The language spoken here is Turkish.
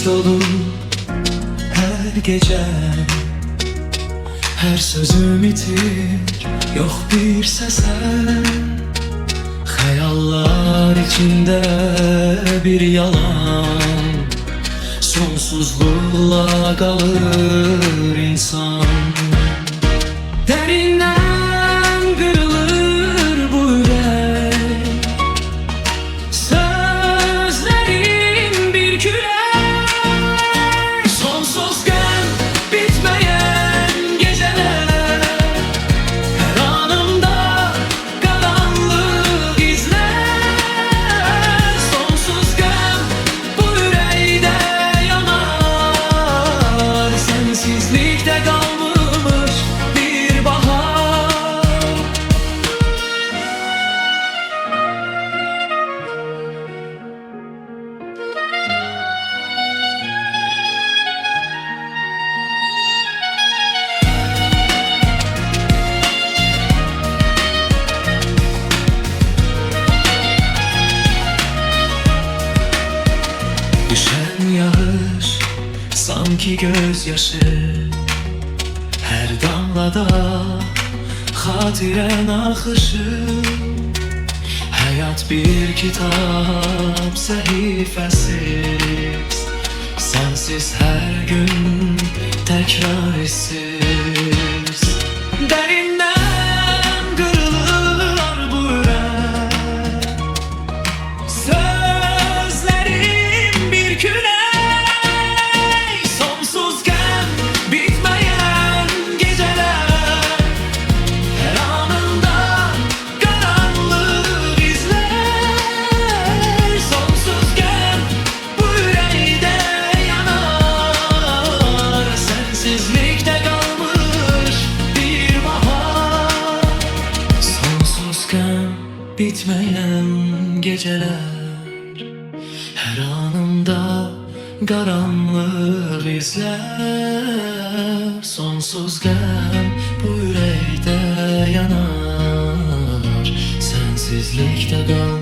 dolu her gece. Her sözüm itir, yok bir sesen. Hayallar içinde bir yalan, sonsuzluğa kalır insan. Derinden kırılır bu yürek, sözlerin bir kürek. Sonsuzken bitmeyen geceler, her anımda karanlık izler. Sonsuzken bu yüreğde yanar, sensizlikte kalmış bir bahar. Düşen yağış sanki gözyaşı, her damlada hatiren akışı. Hayat bir kitap sahifesiz, sensiz her gün tekrar eşsiz. Derinden kırılır bu yürek, sözlerim bir kürek. Sonsuzken bitmeyen geceler, her anında karanlık izler. Sonsuzken bu yüreğde yanar, sensizlikte kalmış bir bahar. Sonsuzken bitmeyen geceler, her anımda karanlık izler. Sonsuzken bu yürekte yanar, sensizlikte kalmış